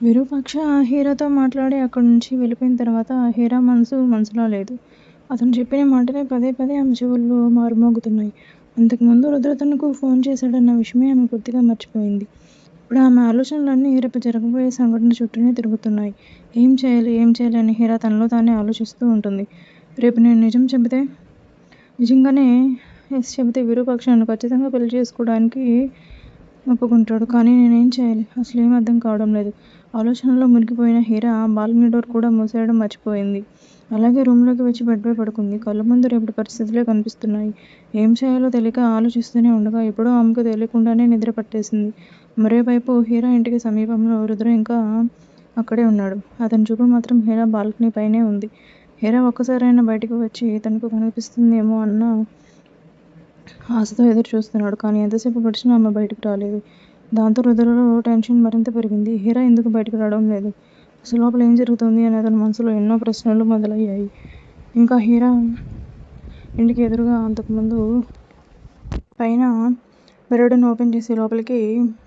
విరూపాక్ష హీరాతో మాట్లాడి అక్కడి నుంచి వెళ్ళిపోయిన తర్వాత హీరా మనసులా లేదు. అతను చెప్పిన మాటలే పదే పదే ఆమె చెవుల్లో మారుమోగుతున్నాయి. అంతకుముందు రుద్ర తనకు ఫోన్ చేశాడన్న విషయమే ఆమె పూర్తిగా మర్చిపోయింది. ఇప్పుడు ఆమె ఆలోచనలన్నీ రేపు జరగబోయే సంఘటన చుట్టూనే తిరుగుతున్నాయి. ఏం చేయాలి ఏం చేయాలి అని హీరా తనలో తానే ఆలోచిస్తూ ఉంటుంది. రేపు నేను నిజంగానే ఎస్ చెబితే విరూపాక్ష నన్ను ఖచ్చితంగా పెళ్లి చేసుకోవడానికి ఒప్పుకుంటాడు. కానీ నేనేం చేయాలి? అసలేం అర్థం కావడం లేదు. ఆలోచనల్లో మునిగిపోయిన హీరా బాల్కనీ డోర్ కూడా మూసేయడం మర్చిపోయింది. అలాగే రూంలోకి వచ్చి బెడ్పై పడుకుంది. కళ్ళ ముందు రేపటి పరిస్థితులే కనిపిస్తున్నాయి. ఏం చేయాలో తెలియక ఆలోచిస్తూనే ఉండగా ఎప్పుడో ఆమెకు తెలియకుండానే నిద్ర పట్టేసింది. మరోవైపు హీరా ఇంటికి సమీపంలో రుద్ర ఇంకా అక్కడే ఉన్నాడు. అతని చూపు మాత్రం హీరా బాల్కనీ పైనే ఉంది. హీరా ఒక్కసారైనా బయటికి వచ్చి తనకు కనిపిస్తుందేమో అన్న ఆశతో ఎదురు చూస్తున్నాడు. కానీ ఎంతసేపు గడిచినా ఆమె బయటకు రాలేదు. దాంతో రుద్రలో టెన్షన్ మరింత పెరిగింది. హీరా ఎందుకు బయటకు రావడం లేదు? అసలు లోపల ఏం జరుగుతోంది అని అతని మనసులో ఎన్నో ప్రశ్నలు మొదలయ్యాయి. ఇంకా హీరా ఇంటికి ఎదురుగా అంతకుముందు పైన బెరడును ఓపెన్ చేసి లోపలికి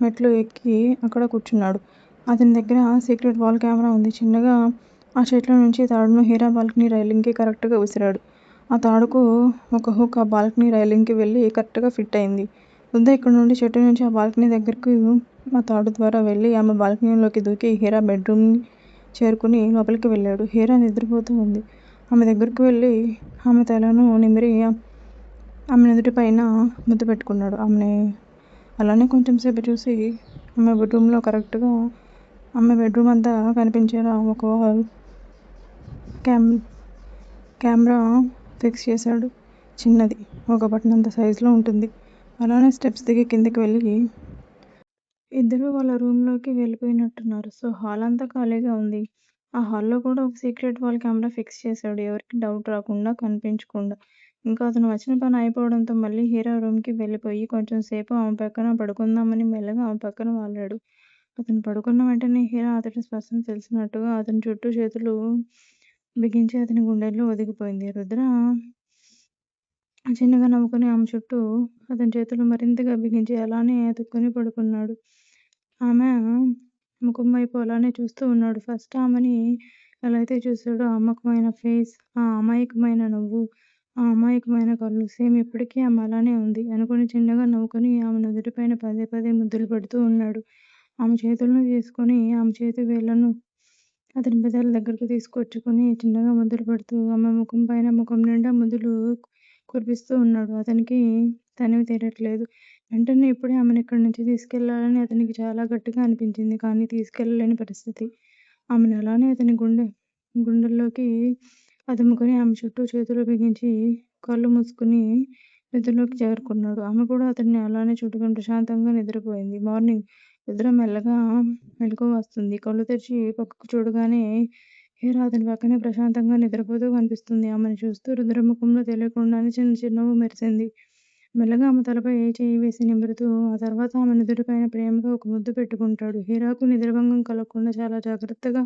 మెట్లు ఎక్కి అక్కడ కూర్చున్నాడు. అతని దగ్గర సీక్రెట్ వాల్ కెమెరా ఉంది. చిన్నగా ఆ చేతిలో నుంచి తాడును హీరా బాల్కనీ రైలింగ్ కి కరెక్ట్ గా విసిరాడు. ఆ తాడుకు ఒక హుక్ ఆ బాల్కనీ రైలింగ్ కి వెళ్ళి కరెక్ట్ గా ఫిట్ అయింది. రుద్ర ఇక్కడి నుండి చెట్టు నుంచి ఆ బాల్కనీ దగ్గరకు ఆ తాడు ద్వారా వెళ్ళి ఆమె బాల్కనీలోకి దూకి హీరా బెడ్ రూమ్ చేరుకుని లోపలికి వెళ్ళాడు. హీరా నిద్రపోతూ ఉంది. ఆమె దగ్గరకు వెళ్ళి ఆమె తలను నిమిరి ఆమె నుదుటిపైన ముద్దు పెట్టుకున్నాడు. ఆమెని అలానే కొంచెం సేపు చూసి ఆమె బెడ్రూమ్ లో కరెక్ట్ గా ఆమె బెడ్రూమ్ అంతా కనిపించేలా ఒక వాల్ కెమెరా ఫిక్స్ చేశాడు. చిన్నది, ఒక బటనంత సైజులో ఉంటుంది. అలానే స్టెప్స్ దిగి కిందకి వెళ్ళి ఇద్దరూ వాళ్ళ రూమ్ లోకి వెళ్ళిపోయినట్టున్నారు. సో హాల్ అంతా ఖాళీగా ఉంది. ఆ హాల్లో కూడా ఒక సీక్రెట్ వాల్ కెమెరా ఫిక్స్ చేశాడు. ఎవరికి డౌట్ రాకుండా, కనిపించకుండా. ఇంకా అతను వచ్చిన పని అయిపోవడంతో మళ్ళీ హీరా రూమ్ కి వెళ్ళిపోయి కొంచెం సేపు ఆమె పక్కన పడుకుందామని మెల్లగా ఆమె పక్కన వాలాడు. అతను పడుకున్న వెంటనే హీరా అతడి స్పర్శను తెలిసినట్టుగా అతని చుట్టూ చేతులు బిగించి అతని గుండెల్లో ఒదిగిపోయింది. రుద్ర చిన్నగా నవ్వుకుని ఆమె చుట్టూ అతని చేతులు మరింతగా బిగించి అలానే అతుక్కుని పడుకున్నాడు. ఆమె ముఖం వైపు అలానే చూస్తూ ఉన్నాడు. ఫస్ట్ ఆమెని ఎలా అయితే చూశాడో ఆ అమ్మకమైన ఫేస్, ఆ అమాయకమైన నవ్వు, ఆ అమాయకమైన కళ్ళు సేమ్ ఇప్పటికీ ఆమె అలానే ఉంది అనుకుని చిన్నగా నవ్వుకుని ఆమె నుదుటిపైన పదే పదే ముద్దులు పెడుతూ ఉన్నాడు. ఆమె చేతులను తీసుకుని ఆమె చేతి వేళ్లను అతని పెదాల దగ్గరకు తీసుకొచ్చుకుని చిన్నగా ముద్దులు పెడుతూ ఆమె ముఖం పైన ముఖం నిండా ముద్దులు కురిపిస్తూ ఉన్నాడు. అతనికి తనివి తీరట్లేదు. వెంటనే ఇప్పుడే ఆమెను ఇక్కడి నుంచి తీసుకెళ్ళాలని అతనికి చాలా గట్టిగా అనిపించింది. కానీ తీసుకెళ్ళలేని పరిస్థితి. ఆమెను అలానే అతని గుండెల్లోకి అదుముకుని ఆమె చుట్టూ చేతులు బిగించి కళ్ళు మూసుకుని నిద్రలోకి జారుకున్నాడు. ఆమె కూడా అతన్ని అలానే చుట్టుకుని ప్రశాంతంగా నిద్రపోయింది. మార్నింగ్ రుద్ర మెల్లగా మెలకువ వస్తుంది. కళ్ళు తెరిచి పక్కకు చూడగానే హీరా అతని పక్కనే ప్రశాంతంగా నిద్రపోతూ కనిపిస్తుంది. ఆమెను చూస్తూ రుద్ర ముఖంలో తెలియకుండానే చిన్న చిరునవ్వు మెరిసింది. మెల్లగా ఆమె తలపై చేయి వేసి నిమురుతూ ఆ తర్వాత ఆమె నుదుటిపైన ప్రేమగా ఒక ముద్దు పెట్టుకుంటాడు. హీరాకు నిద్రభంగం కలగకుండా చాలా జాగ్రత్తగా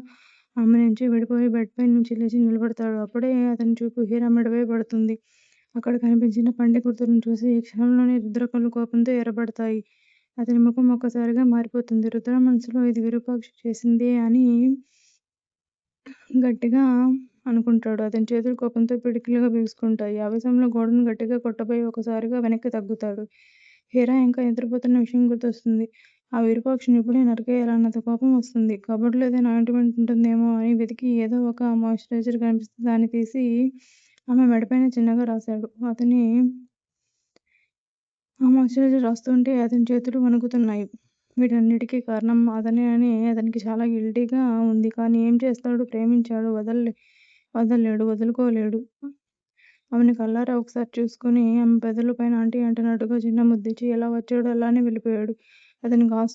ఆమె నుంచి విడిపోయి బెడ్ పై నుంచి లేచి నిలబడతాడు. అప్పుడే అతని చూపు హీరా మెడపై పడుతుంది. అక్కడ కనిపించిన పంటి గుర్తులను చూసి ఈ క్షణంలోనే రుద్ర కళ్ళు కోపంతో ఎర్రబడతాయి. అతని ముఖం ఒక్కసారిగా మారిపోతుంది. రుద్ర మనసులో ఇది విరూపాక్ష చేసిందే అని గట్టిగా అనుకుంటాడు. అతని చేతులు కోపంతో పిడికిలిగా బిగుసుకుంటాయి. ఆవేశంలో గోడను గట్టిగా కొట్టబోయి ఒకసారిగా వెనక్కి తగ్గుతాడు. హీరా ఇంకా నిద్రపోతున్న విషయం గుర్తొస్తుంది. ఆ విరూపాక్షని ఇప్పుడే నరికేయాలన్నంత కోపం వస్తుంది. కబోర్డులో ఏదైనా ఆయింట్మెంట్ ఉంటుందేమో అని వెతికి ఏదో ఒక మాయిశ్చరైజర్ కనిపిస్తే దాన్ని తీసి ఆమె మెడపైన చిన్నగా రాశాడు. ఆ మాయిశ్చరైజర్ రాస్తుంటే అతని చేతులు వణుకుతున్నాయి. వీటన్నిటికీ కారణం అతనే అని అతనికి చాలా గిల్టీగా ఉంది. కానీ ఏం చేస్తాడు? ప్రేమించాడు. వదల్లేడు. వదులుకోలేడు. ఆమెని కళ్ళారా ఒకసారి చూసుకుని ఆమె పెదవుల పైన ఆంటీ అంటున్నట్టుగా చిన్న ముద్దిచ్చి ఎలా వచ్చాడో అలానే వెళ్ళిపోయాడు. అతను కార్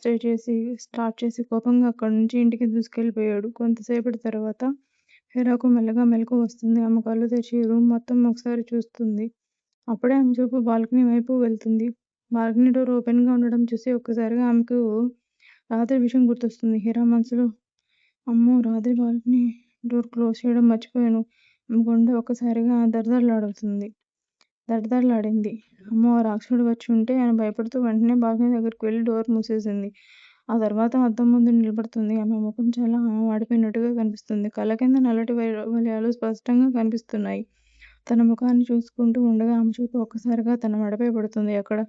స్టార్ట్ చేసి కోపంగా అక్కడి నుంచి ఇంటికి దూసుకెళ్ళిపోయాడు. కొంతసేపటి తర్వాత హీరాకు మెల్లగా మెలకువ వస్తుంది. ఆమె కళ్ళు తెరిచి రూమ్ మొత్తం ఒకసారి చూస్తుంది. అప్పుడే ఆమె చూపు బాల్కనీ వైపు వెళ్తుంది. బాల్కనీ డోర్ ఓపెన్ గా ఉండడం చూసి ఒక్కసారిగా ఆమెకు రాత్రి విషయం గుర్తొస్తుంది. హీరా మనసులో అమ్మో, రాత్రి బాల్కనీ డోర్ క్లోజ్ చేయడం మర్చిపోయాను. ఆమె గుండె ఒక్కసారిగా దడదడలాడింది. అమ్మో, ఆ రాక్షసుడు వచ్చి ఉంటే అని భయపడుతూ వెంటనే బాల్కనీ దగ్గరకు వెళ్ళి డోర్ మూసేసింది. ఆ తర్వాత అద్దం ముందు నిలబడుతుంది. ఆమె ముఖం చాలా వాడిపోయినట్టుగా కనిపిస్తుంది. కళ్ళ కింద నల్లటి వలయాలు స్పష్టంగా కనిపిస్తున్నాయి. తన ముఖాన్ని చూసుకుంటూ ఉండగా ఆమె చూపు ఒక్కసారిగా తన మెడపై పడుతుంది. అక్కడ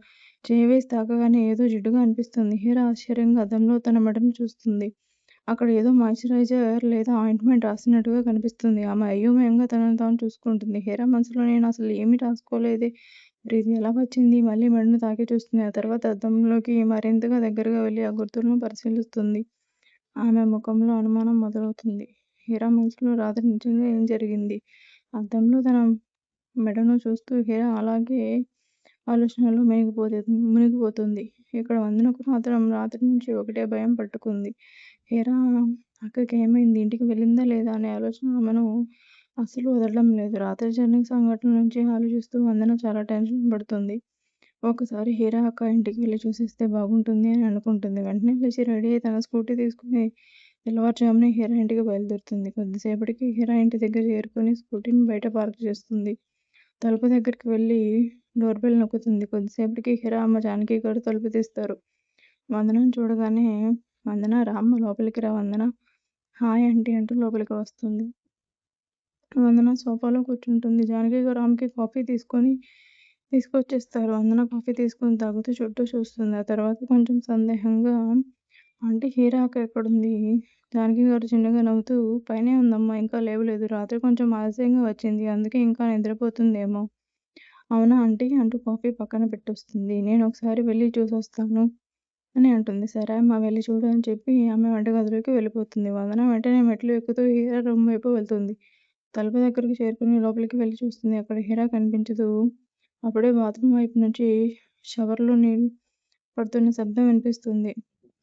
చేయి వేసి తాకగానే ఏదో జిడ్డుగా అనిపిస్తుంది. హీరా ఆశ్చర్యంగా అద్దంలో తన మెడను చూస్తుంది. అక్కడ ఏదో మాయిశ్చరైజర్ లేదా ఆయింట్మెంట్ రాసినట్టుగా కనిపిస్తుంది. ఆమె అయోమయంగా తనను తాను చూసుకుంటుంది. హీరా మనసులో నేను అసలు ఏమీ రాసుకోలేదే, మరి ఇది ఎలా వచ్చింది? మళ్ళీ మెడను తాకి చూస్తుంది. ఆ తర్వాత అద్దంలోకి మరింతగా దగ్గరగా వెళ్ళి ఆ గుర్తులను పరిశీలిస్తుంది. ఆమె ముఖంలో అనుమానం మొదలవుతుంది. హీరా మనసులో రాత్రి నిజంగా ఏం జరిగింది? అద్దంలో తన మెడను చూస్తూ హీరా అలాగే ఆలోచనలో మునిగిపోతుంది. ఇక్కడ వందనకు మాత్రం రాత్రి నుంచి ఒకటే భయం పట్టుకుంది. హీరా అక్కకి ఏమైంది? ఇంటికి వెళ్ళిందా లేదా అనే ఆలోచన ఆమెను అస్సలు వదలడం లేదు. రాత్రి జరిగిన సంఘటనల నుంచి ఆలోచిస్తూ వందన చాలా టెన్షన్ పడుతుంది. ఒకసారి హీరా అక్క ఇంటికి వెళ్ళి చూసేస్తే బాగుంటుంది అని అనుకుంటుంది. వెంటనే లేచి రెడీ అయి తన స్కూటీ తీసుకుని తెల్లవారుజామునే హీరా ఇంటికి బయలుదేరుతుంది. కొద్దిసేపటికి హీరా ఇంటి దగ్గర చేరుకుని స్కూటీని బయట పార్క్ చేస్తుంది. తలుపు దగ్గరికి వెళ్ళి డోర్ బెల్ నొక్కుతుంది. కొద్దిసేపటికి హీరా అమ్మ జానకి గారు తలుపు తీస్తారు. వందనను చూడగానే వందన రా అమ్మ లోపలికి రా వందన, హాయ్ ఆంటీ అంటూ లోపలికి వస్తుంది. వందన సోఫాలో కూర్చుంటుంది. జానకి గారు ఆమెకి కాఫీ తీసుకొచ్చేస్తారు. వందన కాఫీ తీసుకుని తాగుతూ చుట్టూ చూస్తుంది. ఆ తర్వాత కొంచెం సందేహంగా, ఆంటీ హీరా అక్క ఎక్కడుంది? జానకి గారు చిన్నగా నవ్వుతూ, పైనే ఉందమ్మా, ఇంకా లేవలేదు. రాత్రి కొంచెం ఆలస్యంగా వచ్చింది, అందుకే ఇంకా నిద్రపోతుందేమో. అవునా ఆంటీ అంటూ కాఫీ పక్కన పెట్టొస్తుంది. నేను ఒకసారి వెళ్ళి చూసొస్తాను అని అంటుంది. సరే అమ్మా, వెళ్ళి చూడు అని చెప్పి ఆమె వంటగదిలోకి వెళ్ళిపోతుంది. వందన వెంటనే మెట్లు ఎక్కుతూ హీరా రూమ్ వైపు వెళ్తుంది. తలుపు దగ్గరకు చేరుకుని లోపలికి వెళ్ళి చూస్తుంది. అక్కడ హీరా కనిపించదు. అప్పుడే బాత్రూమ్ వైపు నుంచి షవర్లో నీళ్ళు పడుతున్న శబ్దం వినిపిస్తుంది.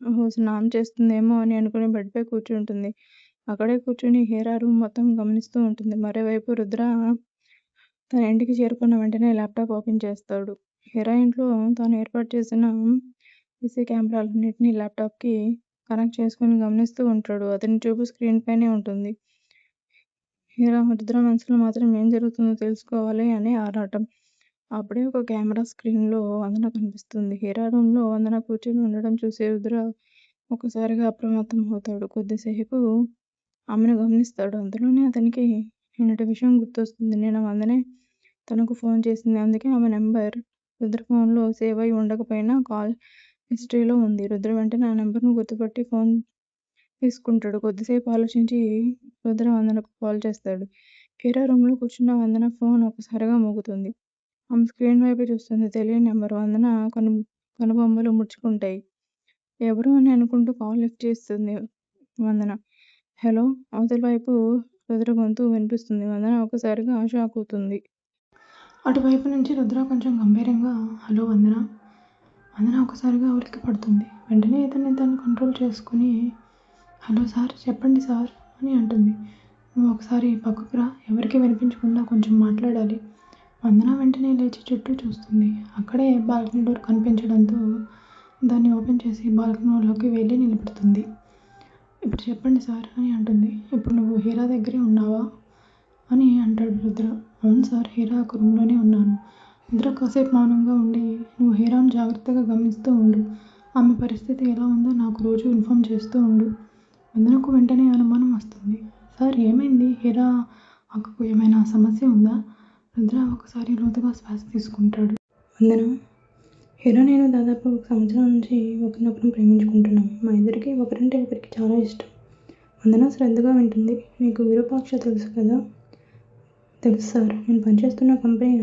ఓహో, స్నానం చేస్తుందేమో అని అనుకుని బెడ్పై కూర్చుంటుంది. అక్కడే కూర్చుని హీరా రూమ్ మొత్తం గమనిస్తూ ఉంటుంది. మరోవైపు రుద్ర తన ఇంటికి చేరుకున్న వెంటనే ల్యాప్టాప్ ఓపెన్ చేస్తాడు. హీరా ఇంట్లో తాను ఏర్పాటు చేసిన సీసీ కెమెరాలన్నింటినీ ల్యాప్టాప్కి కనెక్ట్ చేసుకుని గమనిస్తూ ఉంటాడు. అతని చూపు స్క్రీన్ పైనే ఉంటుంది. రుద్ర మనసులో మాత్రం ఏం జరుగుతుందో తెలుసుకోవాలి అనే ఆరాటం. అప్పుడే ఒక కెమెరా స్క్రీన్లో వందన కనిపిస్తుంది. హీరా రూమ్లో వందన కూర్చొని ఉండడం చూసి రుద్ర ఒకసారిగా అప్రమత్తం అవుతాడు. కొద్దిసేపు ఆమెను గమనిస్తాడు. అందులోనే అతనికి నిన్నటి విషయం గుర్తొస్తుంది. నేను వందనే తనకు ఫోన్ చేసింది, అందుకే ఆమె నెంబర్ రుద్ర ఫోన్లో సేవ్ అయి ఉండకపోయినా కాల్ హిస్టరీలో ఉంది. రుద్ర వెంటనే ఆ నెంబర్ను గుర్తుపట్టి ఫోన్ తీసుకుంటాడు. కొద్దిసేపు ఆలోచించి రుద్ర వందనకు కాల్ చేస్తాడు. హీరా రూమ్లో కూర్చున్న వందన ఫోన్ ఒకసారిగా మోగుతుంది. ఆమె స్క్రీన్ వైపు చూస్తుంది. తెలియని నెంబర్. వందన కనుబొమ్మలు ముడుచుకుంటాయి. ఎవరు అని అనుకుంటూ కాల్ లిఫ్ట్ చేస్తుంది వందన. హలో. అవతల వైపు రుద్ర గొంతు వినిపిస్తుంది. వందన ఒకసారిగా షాక్ అవుతుంది. అటువైపు నుంచి రుద్ర కొంచెం గంభీరంగా, హలో వందన. వందన ఒకసారిగా ఉలిక్కి పడుతుంది. వెంటనే ఇతన్ని తను కంట్రోల్ చేసుకుని, హలో సార్, చెప్పండి సార్ అని అంటుంది. నువ్వు ఒకసారి పక్కకు రా, ఎవరికి వినిపించకుండా కొంచెం మాట్లాడాలి. వందన వెంటనే లేచి చుట్టూ చూస్తుంది. అక్కడే బాల్కనీ డోర్ కనిపించడంతో దాన్ని ఓపెన్ చేసి బాల్కనీలోకి వెళ్ళి నిలబడుతుంది. ఇప్పుడు చెప్పండి సార్ అని అంటుంది. ఇప్పుడు నువ్వు హీరా దగ్గరే ఉన్నావా అని అంటాడు రుద్ర. అవును సార్, హీరా ఒక రూమ్లోనే ఉన్నాను. రుద్ర కాసేపు మౌనంగా ఉండి, నువ్వు హీరాను జాగ్రత్తగా గమనిస్తూ ఉండు. ఆమె పరిస్థితి ఎలా ఉందో నాకు రోజు ఇన్ఫామ్ చేస్తూ ఉండు. వందనకు వెంటనే అనుమానం వస్తుంది. సార్ ఏమైంది? హీరా అక్కకు ఏమైనా సమస్య ఉందా? రుద్ర ఒకసారి లోతుగా శ్వాస తీసుకుంటాడు. వందన, హీరో నేను దాదాపు 1 సంవత్సరం నుంచి ఒకరినొకరు ప్రేమించుకుంటున్నాం. మా ఇద్దరికి ఒకరంటే ఒకరికి చాలా ఇష్టం. వందన శ్రద్ధగా వింటుంది. నీకు విరూపాక్ష తెలుసు కదా? తెలుసు సార్, నేను పనిచేస్తున్న కంపెనీ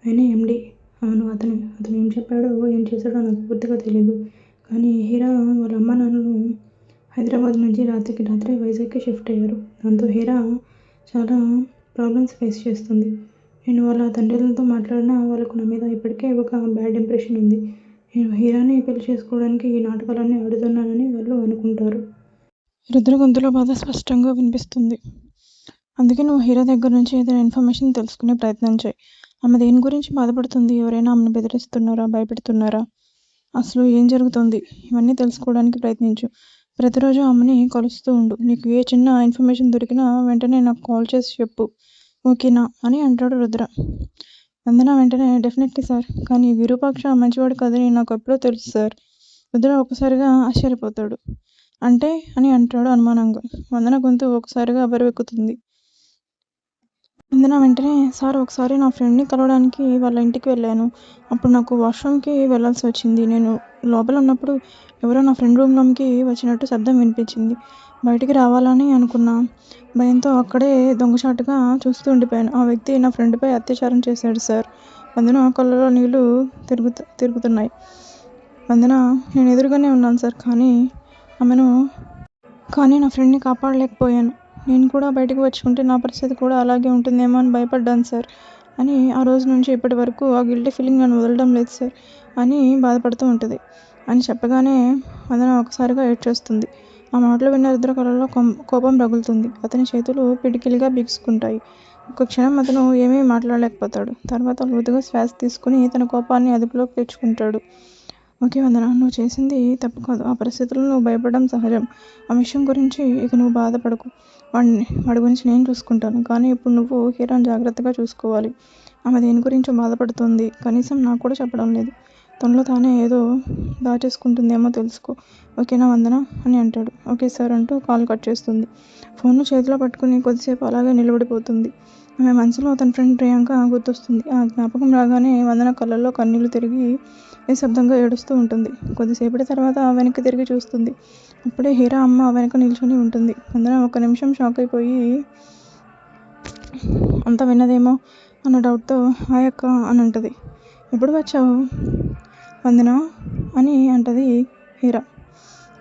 ఆయనే ఎండి. అవును, అతను ఏం చెప్పాడో ఏం చేశాడో నాకు పూర్తిగా తెలీదు. కానీ హీరా వాళ్ళ అమ్మ నాన్నలు హైదరాబాద్ నుంచి రాత్రికి రాత్రే వైజాగ్కి షిఫ్ట్ అయ్యారు. దాంతో హీరా చాలా ప్రాబ్లమ్స్ ఫేస్ చేస్తుంది. నేను వాళ్ళ తండ్రులతో మాట్లాడినా వాళ్ళకు నా మీద ఇప్పటికే ఒక బ్యాడ్ ఇంప్రెషన్ ఉంది. నేను హీరాని పెళ్లి చేసుకోవడానికి ఈ నాటకాలన్నీ ఆడుతున్నానని వాళ్ళు అనుకుంటారు. రుద్ర గొంతులో బాధ స్పష్టంగా వినిపిస్తుంది. అందుకే నువ్వు హీరా దగ్గర నుంచి ఏదైనా ఇన్ఫర్మేషన్ తెలుసుకునే ప్రయత్నం చేయి. ఆమె దేని గురించి బాధపడుతుంది? ఎవరైనా ఆమెను బెదిరిస్తున్నారా, భయపెడుతున్నారా? అసలు ఏం జరుగుతుంది? ఇవన్నీ తెలుసుకోవడానికి ప్రయత్నించు. ప్రతిరోజు ఆమెని కలుస్తూ ఉండు. నీకు ఏ చిన్న ఇన్ఫర్మేషన్ దొరికినా వెంటనే నాకు కాల్ చేసి చెప్పు, ఓకేనా అని అంటాడు రుద్ర. వందన వెంటనే డెఫినెట్లీ సార్, కానీ విరూపాక్ష మంచివాడు కాదని నాకు ఎప్పుడో తెలుసు సార్. రుద్ర ఒక్కసారిగా ఆశ్చర్యపోతాడు. అంటే అని అంటాడు అనుమానంగా. వందన గొంతు ఒకసారిగా బరువెక్కుతుంది. వందన వెంటనే సార్ ఒకసారి నా ఫ్రెండ్ని కలవడానికి వాళ్ళ ఇంటికి వెళ్ళాను. అప్పుడు నాకు వాష్రూమ్కి వెళ్ళాల్సి వచ్చింది. నేను లోపల ఉన్నప్పుడు ఎవరో నా ఫ్రెండ్ రూమ్లోకి వచ్చినట్టు శబ్దం వినిపించింది. బయటికి రావాలని అనుకున్నా. భయంతో అక్కడే దొంగచాటుగా చూస్తూ ఉండిపోయాను. ఆ వ్యక్తి నా ఫ్రెండ్పై అత్యాచారం చేశాడు సార్. వందన కళ్ళలో నీళ్లు తిరుగుతున్నాయి. వందన నేను ఎదురుగానే ఉన్నాను సార్, కానీ నా ఫ్రెండ్ని కాపాడలేకపోయాను. నేను కూడా బయటకు వచ్చి ఉంటే నా పరిస్థితి కూడా అలాగే ఉంటుందేమో అని భయపడ్డాను సార్ అని ఆ రోజు నుంచి ఇప్పటి వరకు ఆ గిల్టీ ఫీలింగ్ నన్ను వదలడం లేదు సార్ అని బాధపడుతూ ఉంటుంది అని చెప్పగానే వందన ఒకసారిగా ఏడ్చేస్తుంది. ఆ మాటలు విన్న రుద్ర కళ్ళలో కోపం రగులుతుంది. అతని చేతులు పిడికిలిగా బిగుసుకుంటాయి. ఒక క్షణం అతను ఏమీ మాట్లాడలేకపోతాడు. తర్వాత లోతుగా శ్వాస తీసుకుని తన కోపాన్ని అదుపులోకి తెచ్చుకుంటాడు. ఓకే వందన, నువ్వు చేసింది తప్పు కాదు. ఆ పరిస్థితుల్లో నువ్వు భయపడడం సహజం. ఆ విషయం గురించి ఇక నువ్వు బాధపడకు. వాడి గురించి నేను చూసుకుంటాను. కానీ ఇప్పుడు నువ్వు హీరాని జాగ్రత్తగా చూసుకోవాలి. ఆమె దేని గురించో బాధపడుతుంది. కనీసం నాకు కూడా చెప్పడం లేదు. తనలో తానే ఏదో దాచేసుకుంటుందేమో తెలుసుకో. ఓకేనా వందన అని అంటాడు. ఓకే సార్ అంటూ కాల్ కట్ చేస్తుంది. ఫోన్ను చేతిలో పట్టుకుని కొద్దిసేపు అలాగే నిలబడిపోతుంది. ఆమె మనసులో తన ఫ్రెండ్ ప్రియాంక గుర్తొస్తుంది. ఆ జ్ఞాపకం రాగానే వందన కళ్ళల్లో కన్నీళ్లు తిరిగి నిశ్శబ్దంగా ఏడుస్తూ ఉంటుంది. కొద్దిసేపటి తర్వాత వెనక్కి తిరిగి చూస్తుంది. అప్పుడే హీరా అమ్మ వెనక నిల్చొని ఉంటుంది. వందన ఒక నిమిషం షాక్ అయిపోయి అంతా విన్నదేమో అన్న డౌట్తో హాయ్ అక్క అని అంటది. ఎప్పుడు వచ్చావు వందన అని అంటది హీరా.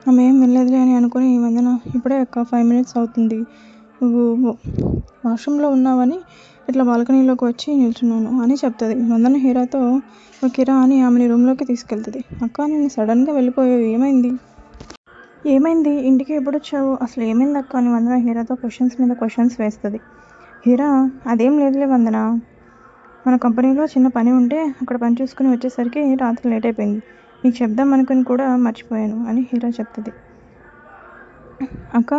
ఆమె ఏం వినలేదులే అని అనుకుని వందన ఇప్పుడే అక్క 5 minutes అవుతుంది. నువ్వు వాష్రూమ్లో ఉన్నావని ఇట్లా బాల్కనీలోకి వచ్చి నిల్చున్నాను అని చెప్తుంది. వందన హీరాతో ఓకేరా అని ఆమెని రూమ్లోకి తీసుకెళ్తుంది. అక్క నేను సడన్గా వెళ్ళిపోయావు, ఏమైంది ఇంటికి ఎప్పుడు వచ్చావు, అసలు ఏమైంది అక్క అని వందన హీరాతో క్వశ్చన్స్ మీద క్వశ్చన్స్ వేస్తుంది. హీరా అదేం లేదులే వందన, మన కంపెనీలో చిన్న పని ఉంటే అక్కడ పని చూసుకుని వచ్చేసరికి రాత్రి లేట్ అయిపోయింది. నీకు చెప్దాం అనుకుని కూడా మర్చిపోయాను అని హీరా చెప్తుంది. అక్క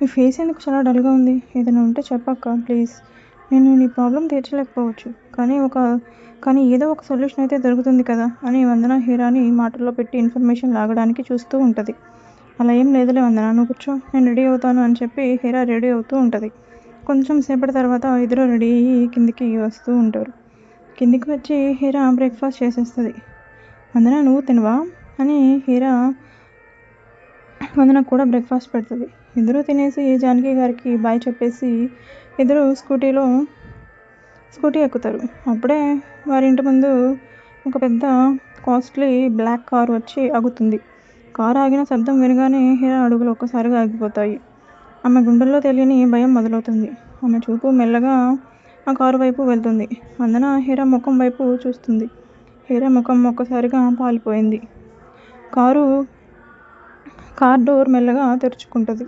నీ ఫేస్ ఎందుకు చాలా డల్గా ఉంది, ఏదైనా ఉంటే చెప్పక్క ప్లీజ్. నేను నీ ప్రాబ్లం తీర్చలేకపోవచ్చు, కానీ ఏదో ఒక సొల్యూషన్ అయితే దొరుకుతుంది కదా అని వందన హీరాని మాటల్లో పెట్టి ఇన్ఫర్మేషన్ లాగడానికి చూస్తూ ఉంటుంది. అలా ఏం లేదులే వందన, నువ్వు కూర్చో, నేను రెడీ అవుతాను అని చెప్పి హీరా రెడీ అవుతూ ఉంటుంది. కొంచెం సేపటి తర్వాత ఇద్దరు రెడీ అయ్యి కిందికి వస్తూ ఉంటారు. కిందికి వచ్చి హీరా బ్రేక్ఫాస్ట్ చేసేస్తుంది. వందన నువ్వు తినవా అని హీరా వందన కూడా బ్రేక్ఫాస్ట్ పెడుతుంది. ఇద్దరు తినేసి జానకి గారికి బాయ్ చెప్పేసి ఇద్దరు స్కూటీ ఎక్కుతారు. అప్పుడే వారి ఇంటి ముందు ఒక పెద్ద కాస్ట్లీ బ్లాక్ కార్ వచ్చి ఆగుతుంది. కారు ఆగిన శబ్దం వినగానే హీరా అడుగులు ఒక్కసారిగా ఆగిపోతాయి. ఆమె గుండెల్లో తెలియని భయం మొదలవుతుంది. ఆమె చూపు మెల్లగా ఆ కారు వైపు వెళ్తుంది. వందన హీరా ముఖం వైపు చూస్తుంది. హీరా ముఖం ఒక్కసారిగా పాలిపోయింది. కార్ డోర్ మెల్లగా తెరుచుకుంటుంది.